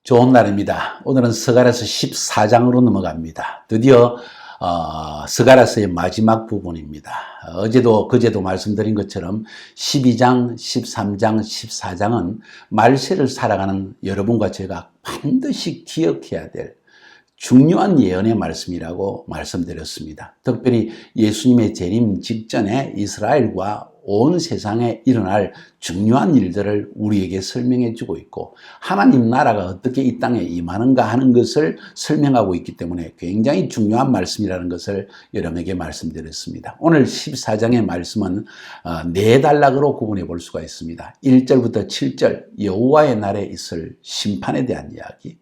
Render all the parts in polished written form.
좋은 날입니다. 오늘은 스가랴서 14장으로 넘어갑니다. 드디어 스가랴서의 마지막 부분입니다. 어제도 그제도 말씀드린 것처럼 12장, 13장, 14장은 말세를 살아가는 여러분과 제가 반드시 기억해야 될 중요한 예언의 말씀이라고 말씀드렸습니다. 특별히 예수님의 재림 직전에 이스라엘과 온 세상에 일어날 중요한 일들을 우리에게 설명해 주고 있고 하나님 나라가 어떻게 이 땅에 임하는가 하는 것을 설명하고 있기 때문에 굉장히 중요한 말씀이라는 것을 여러분에게 말씀드렸습니다. 오늘 14장의 말씀은 네 단락으로 구분해 볼 수가 있습니다. 1절부터 7절 여호와의 날에 있을 심판에 대한 이야기,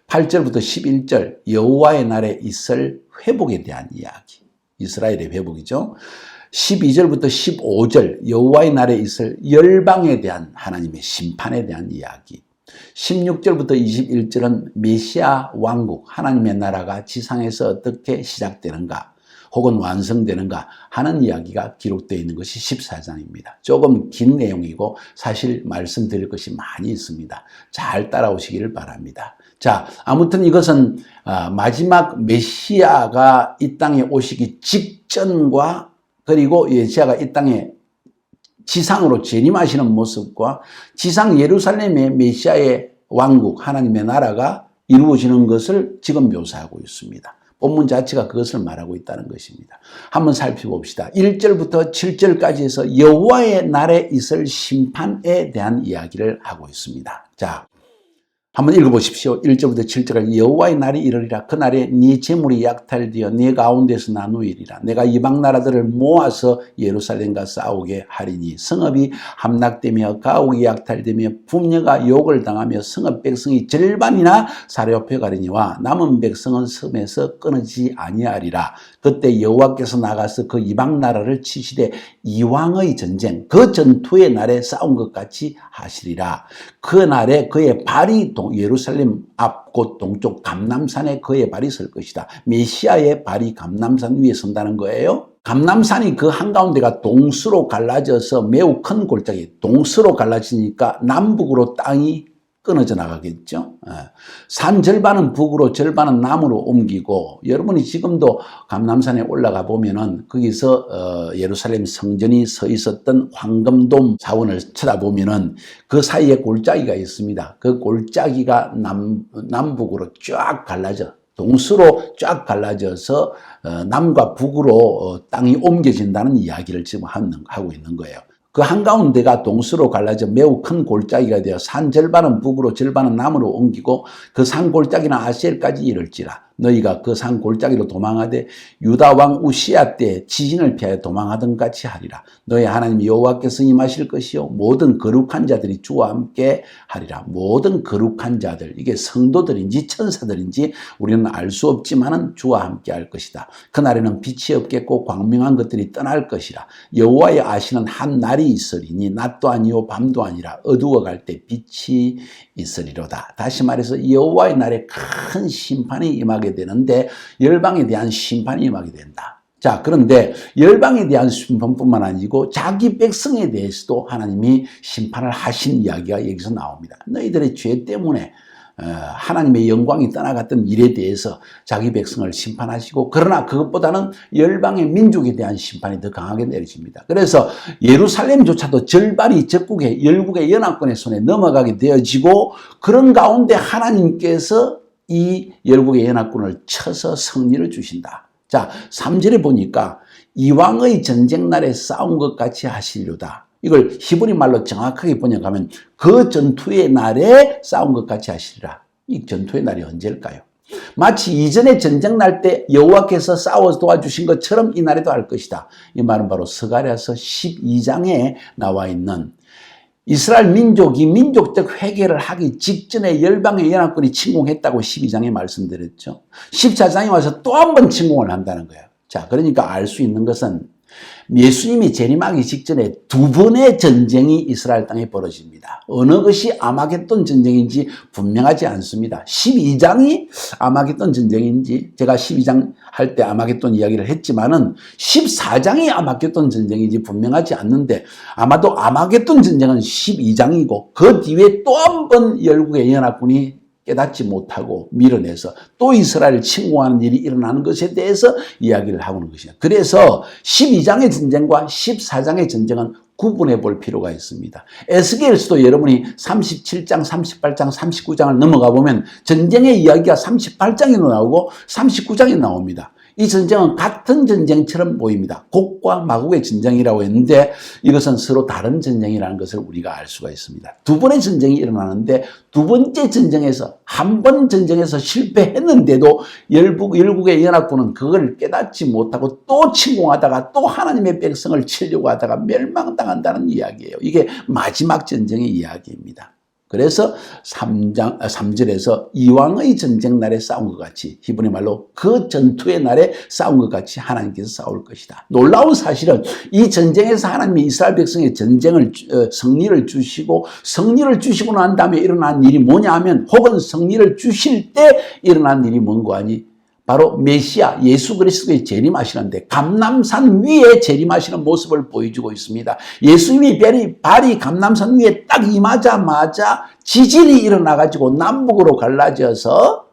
8절부터 11절 여호와의 날에 있을 회복에 대한 이야기, 이스라엘의 회복이죠. 12절부터 15절 여호와의 날에 있을 열방에 대한 하나님의 심판에 대한 이야기, 16절부터 21절은 메시아 왕국, 하나님의 나라가 지상에서 어떻게 시작되는가 혹은 완성되는가 하는 이야기가 기록되어 있는 것이 14장입니다. 조금 긴 내용이고 사실 말씀드릴 것이 많이 있습니다. 잘 따라오시기를 바랍니다. 자, 아무튼 이것은 마지막 메시아가 이 땅에 오시기 직전과 그리고 메시아가 이 땅에 지상으로 재림하시는 모습과 지상 예루살렘의 메시아의 왕국, 하나님의 나라가 이루어지는 것을 지금 묘사하고 있습니다. 본문 자체가 그것을 말하고 있다는 것입니다. 한번 살펴봅시다. 1절부터 7절까지 해서 여호와의 날에 있을 심판에 대한 이야기를 하고 있습니다. 자, 한번 읽어보십시오. 1절부터 7절까지 여호와의 날이 이르리라. 그날에 네 재물이 약탈되어 네 가운데서 나누이리라. 내가 이방 나라들을 모아서 예루살렘과 싸우게 하리니 성읍이 함락되며 가옥이 약탈되며 분녀가 욕을 당하며 성읍 백성이 절반이나 사려펴 가리니와 남은 백성은 섬에서 끊어지지 아니하리라. 그때 여호와께서 나가서 그 이방 나라를 치시되 이왕의 전쟁, 그 전투의 날에 싸운 것 같이 하시리라. 그 날에 그의 발이 예루살렘 앞 곧 동쪽 감람산에 그의 발이 설 것이다. 메시아의 발이 감람산 위에 선다는 거예요. 감람산이 그 한가운데가 동서로 갈라져서 매우 큰 골짜기, 동서로 갈라지니까 남북으로 땅이 끊어져 나가겠죠. 산 절반은 북으로 절반은 남으로 옮기고, 여러분이 지금도 감람산에 올라가 보면은 거기서 예루살렘 성전이 서 있었던 황금돔 사원을 쳐다보면은 그 사이에 골짜기가 있습니다. 그 골짜기가 남북으로 쫙 갈라져 동서로 쫙 갈라져서 남과 북으로 땅이 옮겨진다는 이야기를 지금 하고 있는 거예요. 그 한가운데가 동서로 갈라져 매우 큰 골짜기가 되어 산 절반은 북으로 절반은 남으로 옮기고 그 산 골짜기는 아셀까지 이를지라. 너희가 그 산 골짜기로 도망하되 유다 왕 우시야 때 지진을 피하여 도망하던 같이 하리라. 너희 하나님 여호와께서 임하실 것이요 모든 거룩한 자들이 주와 함께 하리라. 모든 거룩한 자들, 이게 성도들인지 천사들인지 우리는 알 수 없지만은 주와 함께 할 것이다. 그날에는 빛이 없겠고 광명한 것들이 떠날 것이라. 여호와의 아시는 한 날이 있으리니 낮도 아니요 밤도 아니라 어두워 갈 때 빛이 있으리로다. 다시 말해서 여호와의 날에 큰 심판이 임하게 되는데 열방에 대한 심판이 임하게 된다. 자, 그런데 열방에 대한 심판뿐만 아니고 자기 백성에 대해서도 하나님이 심판을 하신 이야기가 여기서 나옵니다. 너희들의 죄 때문에 하나님의 영광이 떠나갔던 일에 대해서 자기 백성을 심판하시고, 그러나 그것보다는 열방의 민족에 대한 심판이 더 강하게 내려집니다. 그래서 예루살렘조차도 절반이 열국의 연합군의 손에 넘어가게 되어지고, 그런 가운데 하나님께서 이 열국의 연합군을 쳐서 승리를 주신다. 자, 3절에 보니까 이왕의 전쟁 날에 싸운 것 같이 하시려다. 이걸 히브리 말로 정확하게 번역하면 그 전투의 날에 싸운 것 같이 하시리라. 이 전투의 날이 언제일까요? 마치 이전에 전쟁 날 때 여호와께서 싸워 도와주신 것처럼 이 날에도 할 것이다. 이 말은 바로 스가랴서 12장에 나와 있는 이스라엘 민족이 민족적 회개를 하기 직전에 열방의 연합군이 침공했다고 12장에 말씀드렸죠. 14장에 와서 또 한 번 침공을 한다는 거예요. 자, 그러니까 알 수 있는 것은 예수님이 재림하기 직전에 두 번의 전쟁이 이스라엘 땅에 벌어집니다. 어느 것이 아마겟돈 전쟁인지 분명하지 않습니다. 12장이 아마겟돈 전쟁인지, 제가 12장 할 때 아마겟돈 이야기를 했지만은 14장이 아마겟돈 전쟁인지 분명하지 않는데, 아마도 아마겟돈 전쟁은 12장이고 그 뒤에 또 한 번 열국의 연합군이 깨닫지 못하고 밀어내서 또 이스라엘을 침공하는 일이 일어나는 것에 대해서 이야기를 하고 있는 것이죠. 그래서 12장의 전쟁과 14장의 전쟁은 구분해 볼 필요가 있습니다. 에스겔서도 여러분이 37장, 38장, 39장을 넘어가 보면 전쟁의 이야기가 38장에도 나오고 39장에 나옵니다. 이 전쟁은 같은 전쟁처럼 보입니다. 곡과 마곡의 전쟁이라고 했는데 이것은 서로 다른 전쟁이라는 것을 우리가 알 수가 있습니다. 두 번의 전쟁이 일어나는데 두 번째 전쟁에서 한 번 전쟁에서 실패했는데도 열국의 연합군은 그걸 깨닫지 못하고 또 침공하다가 또 하나님의 백성을 치려고 하다가 멸망당한다는 이야기예요. 이게 마지막 전쟁의 이야기입니다. 그래서 3절에서 이왕의 전쟁 날에 싸운 것 같이, 히브리 말로 그 전투의 날에 싸운 것 같이 하나님께서 싸울 것이다. 놀라운 사실은 이 전쟁에서 하나님이 이스라엘 백성의 승리를 주시고, 승리를 주시고 난 다음에 일어난 일이 뭐냐 하면, 혹은 승리를 주실 때 일어난 일이 뭔가 하니, 바로 메시아 예수 그리스도의 재림하시는데 감람산 위에 재림하시는 모습을 보여주고 있습니다. 예수님이 발이 감람산 위에 딱 임하자마자 지진이 일어나가지고 남북으로 갈라져서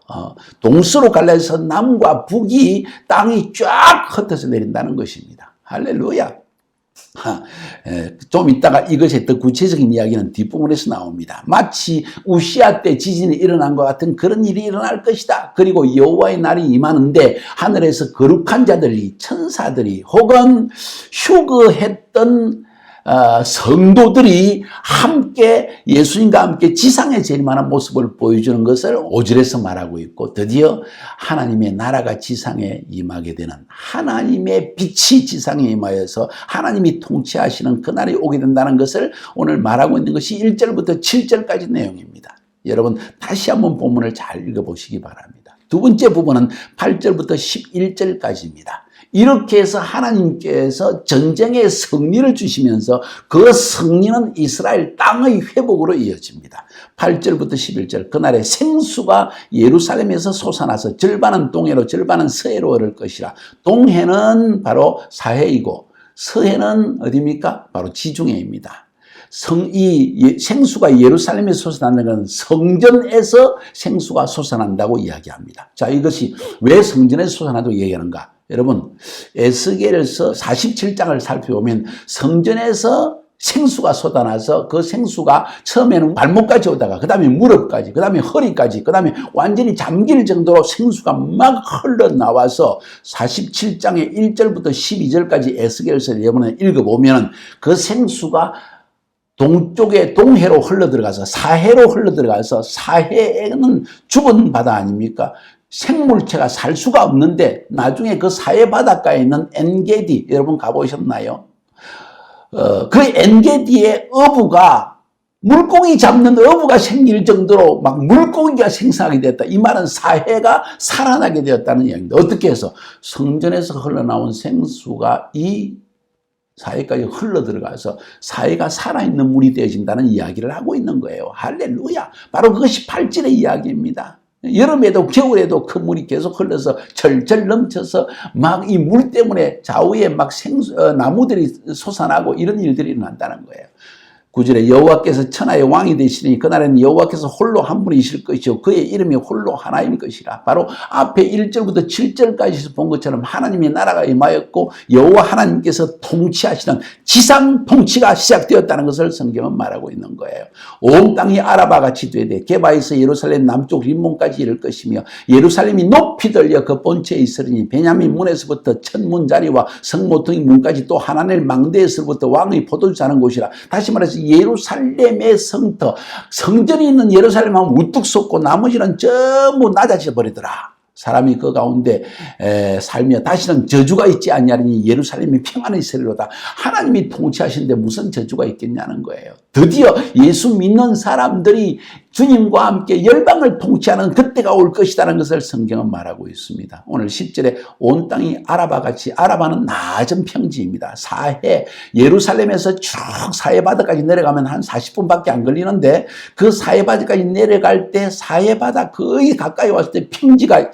동서로 갈라져서 남과 북이 땅이 쫙 흩어져 내린다는 것입니다. 할렐루야. 좀 이따가 이것의 더 구체적인 이야기는 뒷부분에서 나옵니다. 마치 우시아 때 지진이 일어난 것 같은 그런 일이 일어날 것이다. 그리고 여호와의 날이 임하는데 하늘에서 거룩한 자들이, 천사들이 혹은 휴거했던 성도들이 함께 예수님과 함께 지상에 재림하는 모습을 보여주는 것을 5절에서 말하고 있고, 드디어 하나님의 나라가 지상에 임하게 되는, 하나님의 빛이 지상에 임하여서 하나님이 통치하시는 그날이 오게 된다는 것을 오늘 말하고 있는 것이 1절부터 7절까지 내용입니다. 여러분 다시 한번 본문을 잘 읽어보시기 바랍니다. 두 번째 부분은 8절부터 11절까지입니다. 이렇게 해서 하나님께서 전쟁의 승리를 주시면서 그 승리는 이스라엘 땅의 회복으로 이어집니다. 8절부터 11절, 그날에 생수가 예루살렘에서 솟아나서 절반은 동해로 절반은 서해로 흐를 것이라. 동해는 바로 사해이고 서해는 어디입니까? 바로 지중해입니다. 이 생수가 예루살렘에 솟아나는 것은 성전에서 생수가 솟아난다고 이야기합니다. 자, 이것이 왜 성전에서 솟아난다고 얘기하는가? 여러분, 에스겔서 47장을 살펴보면 성전에서 생수가 솟아나서 그 생수가 처음에는 발목까지 오다가 그 다음에 무릎까지, 그 다음에 허리까지, 그 다음에 완전히 잠길 정도로 생수가 막 흘러나와서 47장의 1절부터 12절까지 에스겔서를 여러분 읽어보면 그 생수가 동쪽에 동해로 흘러들어가서 사해로 흘러들어가서, 사해에는 죽은 바다 아닙니까? 생물체가 살 수가 없는데 나중에 그 사해 바닷가에 있는 엔게디, 여러분 가보셨나요? 그 엔게디의 어부가, 물고기 잡는 어부가 생길 정도로 막 물고기가 생성하게 되었다. 이 말은 사해가 살아나게 되었다는 이야기입니다. 어떻게 해서? 성전에서 흘러나온 생수가 이 사해까지 흘러들어가서 사해가 살아있는 물이 되어진다는 이야기를 하고 있는 거예요. 할렐루야. 바로 그것이 8절의 이야기입니다. 여름에도 겨울에도 그 물이 계속 흘러서 절절 넘쳐서 막 이 물 때문에 좌우에 막 나무들이 솟아나고 이런 일들이 일어난다는 거예요. 9절에 여호와께서 천하의 왕이 되시니 그날에는 여호와께서 홀로 한 분이실 것이요 그의 이름이 홀로 하나일 것이라. 바로 앞에 1절부터 7절까지 본 것처럼 하나님의 나라가 임하였고 여호와 하나님께서 통치하시는 지상 통치가 시작되었다는 것을 성경은 말하고 있는 거예요. 온 땅이 아라바같이 되되 게바에서 예루살렘 남쪽 림몬까지 이를 것이며 예루살렘이 높이 들려 그 본체에 있으리니 베냐민 문에서부터 천문자리와 성모퉁이 문까지 또 하나넬 망대에서부터 왕의 포도주 자는 곳이라. 다시 말해서 예루살렘의 성터, 성전이 있는 예루살렘 하면 우뚝 솟고 나머지는 전부 낮아져 버리더라. 사람이 그 가운데 살며 다시는 저주가 있지 아니하리니 예루살렘이 평안히 있으리로다. 하나님이 통치하시는데 무슨 저주가 있겠냐는 거예요. 드디어 예수 믿는 사람들이 주님과 함께 열방을 통치하는 그때가 올 것이라는 것을 성경은 말하고 있습니다. 오늘 10절에 온 땅이 아라바같이, 아라바는 낮은 평지입니다. 사해, 예루살렘에서 쭉 사해바다까지 내려가면 한 40분밖에 안 걸리는데 그 사해바다까지 내려갈 때 사해바다 거의 가까이 왔을 때 평지가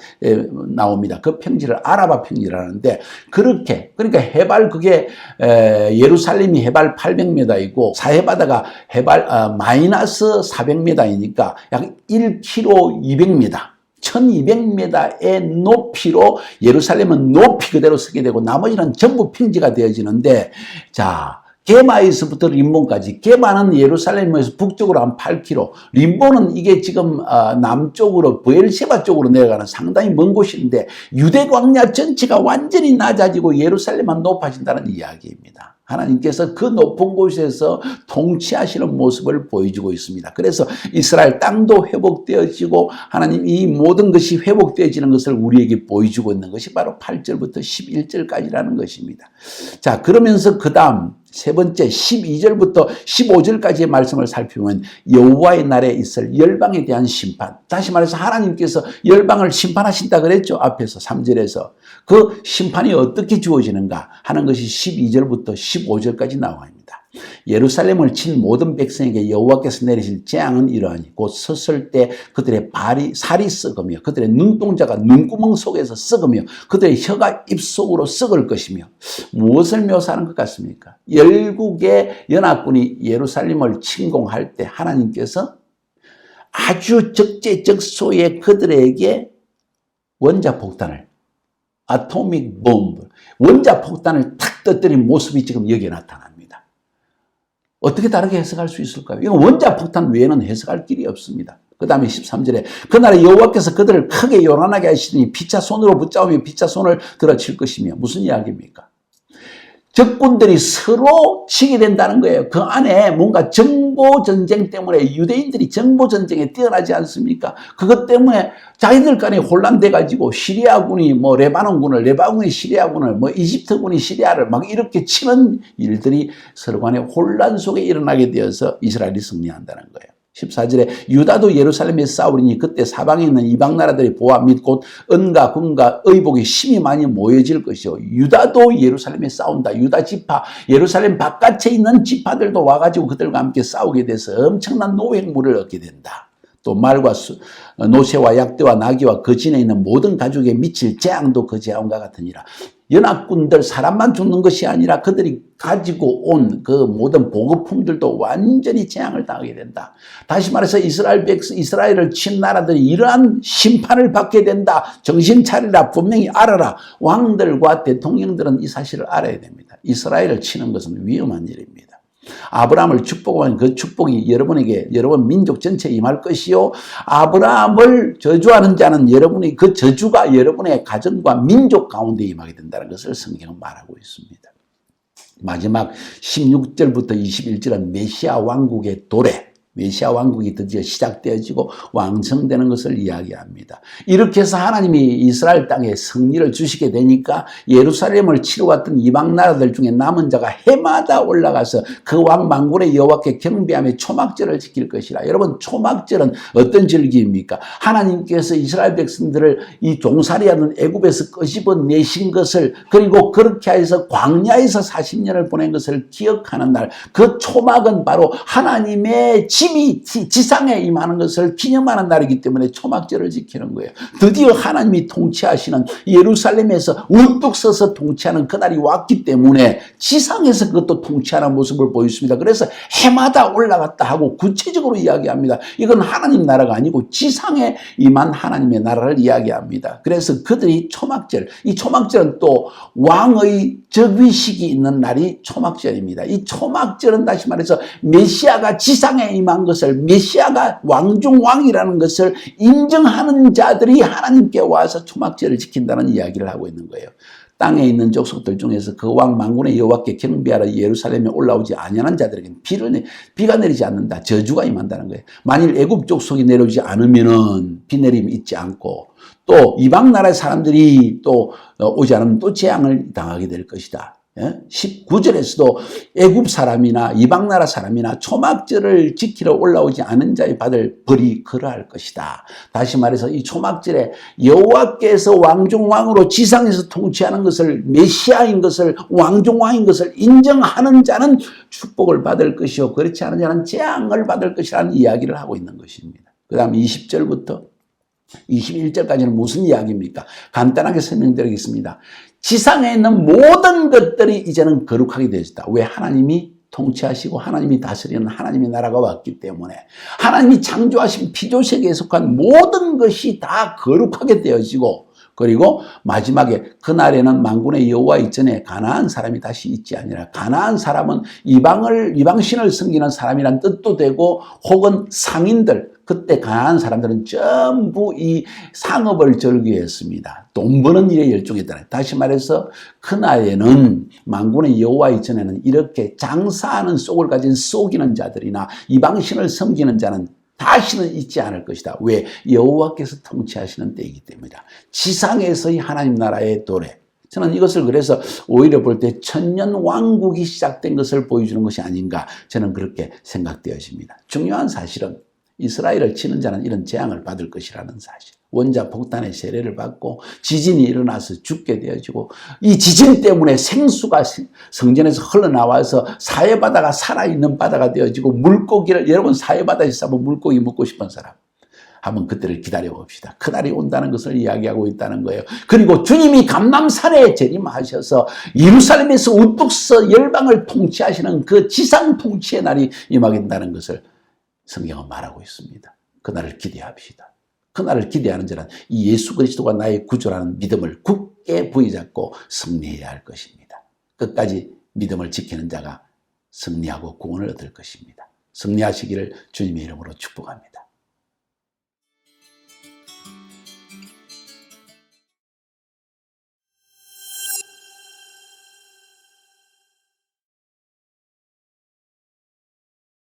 나옵니다. 그 평지를 아라바 평지라는데, 그렇게, 그러니까 해발 그게 예루살렘이 해발 800m이고 사해바다가 해발 마이너스 400m이니까 약 1km 200m 1200m의 높이로 예루살렘은 높이 그대로 서게 되고 나머지는 전부 평지가 되어지는데, 자, 게마에서부터 림몬까지, 게마는 예루살렘에서 북쪽으로 한 8km, 림몬은 이게 지금 남쪽으로 브엘셰바 쪽으로 내려가는 상당히 먼 곳인데 유대 광야 전체가 완전히 낮아지고 예루살렘만 높아진다는 이야기입니다. 하나님께서 그 높은 곳에서 통치하시는 모습을 보여주고 있습니다. 그래서 이스라엘 땅도 회복되어지고 하나님 이 모든 것이 회복되어지는 것을 우리에게 보여주고 있는 것이 바로 8절부터 11절까지라는 것입니다. 자, 그러면서 그 다음 세 번째 12절부터 15절까지의 말씀을 살피면 여호와의 날에 있을 열방에 대한 심판, 다시 말해서 하나님께서 열방을 심판하신다 그랬죠. 앞에서 3절에서 그 심판이 어떻게 주어지는가 하는 것이 12절부터 15절까지 나와 있습니다. 예루살렘을 친 모든 백성에게 여호와께서 내리실 재앙은 이러하니 곧 섰을 때 그들의 살이 썩으며 그들의 눈동자가 눈구멍 속에서 썩으며 그들의 혀가 입속으로 썩을 것이며. 무엇을 묘사하는 것 같습니까? 열국의 연합군이 예루살렘을 침공할 때 하나님께서 아주 적재적소에 그들에게 원자폭탄을, 아토믹 bomb, 원자폭탄을 탁 터뜨린 모습이 지금 여기에 나타납니다. 어떻게 다르게 해석할 수 있을까요? 이건 원자폭탄 외에는 해석할 길이 없습니다. 그 다음에 13절에 그날에 여호와께서 그들을 크게 요란하게 하시더니 피차 손으로 붙잡으며 피차 손을 들어칠 것이며. 무슨 이야기입니까? 적군들이 서로 치게 된다는 거예요. 그 안에 뭔가 정보전쟁 때문에 유대인들이 정보전쟁에 뛰어나지 않습니까? 그것 때문에 자기들 간에 혼란돼가지고 시리아군이 레바논군을, 레바논군이 시리아군을, 이집트군이 시리아를 막 이렇게 치는 일들이 서로 간에 혼란 속에 일어나게 되어서 이스라엘이 승리한다는 거예요. 14절에 유다도 예루살렘에 싸우리니 그때 사방에 있는 이방 나라들의 보화 및 곧 은과 금과 의복이 심히 많이 모여질 것이요. 유다도 예루살렘에 싸운다. 유다 지파, 예루살렘 바깥에 있는 지파들도 와가지고 그들과 함께 싸우게 돼서 엄청난 노획물을 얻게 된다. 또 말과 노새와 약대와 나귀와 그 진에 있는 모든 가족에 미칠 재앙도 그 재앙과 같으니라. 연합군들 사람만 죽는 것이 아니라 그들이 가지고 온 그 모든 보급품들도 완전히 재앙을 당하게 된다. 다시 말해서 이스라엘을 친 나라들이 이러한 심판을 받게 된다. 정신 차리라. 분명히 알아라. 왕들과 대통령들은 이 사실을 알아야 됩니다. 이스라엘을 치는 것은 위험한 일입니다. 아브라함을 축복하면 그 축복이 여러분에게, 여러분 민족 전체에 임할 것이요. 아브라함을 저주하는 자는 여러분이 그 저주가 여러분의 가정과 민족 가운데 임하게 된다는 것을 성경은 말하고 있습니다. 마지막 16절부터 21절은 메시아 왕국의 도래, 메시아 왕국이 드디어 시작되어지고 왕성되는 것을 이야기합니다. 이렇게 해서 하나님이 이스라엘 땅에 승리를 주시게 되니까 예루살렘을 치러 갔던 이방 나라들 중에 남은 자가 해마다 올라가서 그 왕 만군의 여호와께 경배하며 초막절을 지킬 것이라. 여러분, 초막절은 어떤 절기입니까? 하나님께서 이스라엘 백성들을 이 종살이하는 애굽에서 끄집어 내신 것을, 그리고 그렇게 해서 광야에서 40년을 보낸 것을 기억하는 날, 그 초막은 바로 하나님의 힘이 지상에 임하는 것을 기념하는 날이기 때문에 초막절을 지키는 거예요. 드디어 하나님이 통치하시는 예루살렘에서 우뚝 서서 통치하는 그날이 왔기 때문에 지상에서 그것도 통치하는 모습을 보였습니다. 그래서 해마다 올라갔다 하고 구체적으로 이야기합니다. 이건 하나님 나라가 아니고 지상에 임한 하나님의 나라를 이야기합니다. 그래서 그들이 초막절, 이 초막절은 또 왕의 즉위식이 있는 날이 초막절입니다. 이 초막절은 다시 말해서 메시아가 지상에 임한 것을, 메시아가 왕중왕이라는 것을 인정하는 자들이 하나님께 와서 초막절을 지킨다는 이야기를 하고 있는 거예요. 땅에 있는 족속들 중에서 그 왕 만군의 여호와께 경배하러 예루살렘에 올라오지 아니하는 자들에게는 비가 내리지 않는다. 저주가 임한다는 거예요. 만일 애굽 족속이 내려오지 않으면은 비 내림이 있지 않고, 또 이방 나라의 사람들이 또 오지 않으면 또 재앙을 당하게 될 것이다. 19절에서도 애굽 사람이나 이방 나라 사람이나 초막절을 지키러 올라오지 않은 자의 받을 벌이 그러할 것이다. 다시 말해서 이 초막절에 여호와께서 왕중왕으로 지상에서 통치하는 것을, 메시아인 것을, 왕중왕인 것을 인정하는 자는 축복을 받을 것이요, 그렇지 않은 자는 재앙을 받을 것이라는 이야기를 하고 있는 것입니다. 그 다음 20절부터 21절까지는 무슨 이야기입니까? 간단하게 설명드리겠습니다. 지상에 있는 모든 것들이 이제는 거룩하게 되어졌다. 왜? 하나님이 통치하시고 하나님이 다스리는 하나님의 나라가 왔기 때문에 하나님이 창조하신 피조세계에 속한 모든 것이 다 거룩하게 되어지고, 그리고 마지막에 그날에는 만군의 여호와 이전에 가나안 사람이 다시 있지 아니라, 가나안 사람은 이방신을 섬기는 사람이란 뜻도 되고, 혹은 상인들, 그때 가나안 사람들은 전부 이 상업을 즐기했습니다. 돈 버는 일에 열중했다. 다시 말해서 그날에는 만군의 여호와 이전에는 이렇게 장사하는 속을 가진 속이는 자들이나 이방신을 섬기는 자는 다시는 있지 않을 것이다. 왜? 여호와께서 통치하시는 때이기 때문이다. 지상에서의 하나님 나라의 도래. 저는 이것을 그래서 오히려 볼 때 천년 왕국이 시작된 것을 보여주는 것이 아닌가, 저는 그렇게 생각되어집니다. 중요한 사실은 이스라엘을 치는 자는 이런 재앙을 받을 것이라는 사실. 원자 폭탄의 세례를 받고 지진이 일어나서 죽게 되어지고, 이 지진 때문에 생수가 성전에서 흘러나와서 사해바다가 살아있는 바다가 되어지고, 물고기를, 여러분 사해바다에서 잡은 물고기 먹고 싶은 사람 한번 그때를 기다려 봅시다. 그날이 온다는 것을 이야기하고 있다는 거예요. 그리고 주님이 감람산에 재림하셔서 예루살렘에서 우뚝 서 열방을 통치하시는 그 지상 통치의 날이 임하겠다는 것을 성경은 말하고 있습니다. 그날을 기대합시다. 그날을 기대하는 자는 이 예수 그리스도가 나의 구주라는 믿음을 굳게 부여잡고 승리해야 할 것입니다. 끝까지 믿음을 지키는 자가 승리하고 구원을 얻을 것입니다. 승리하시기를 주님의 이름으로 축복합니다.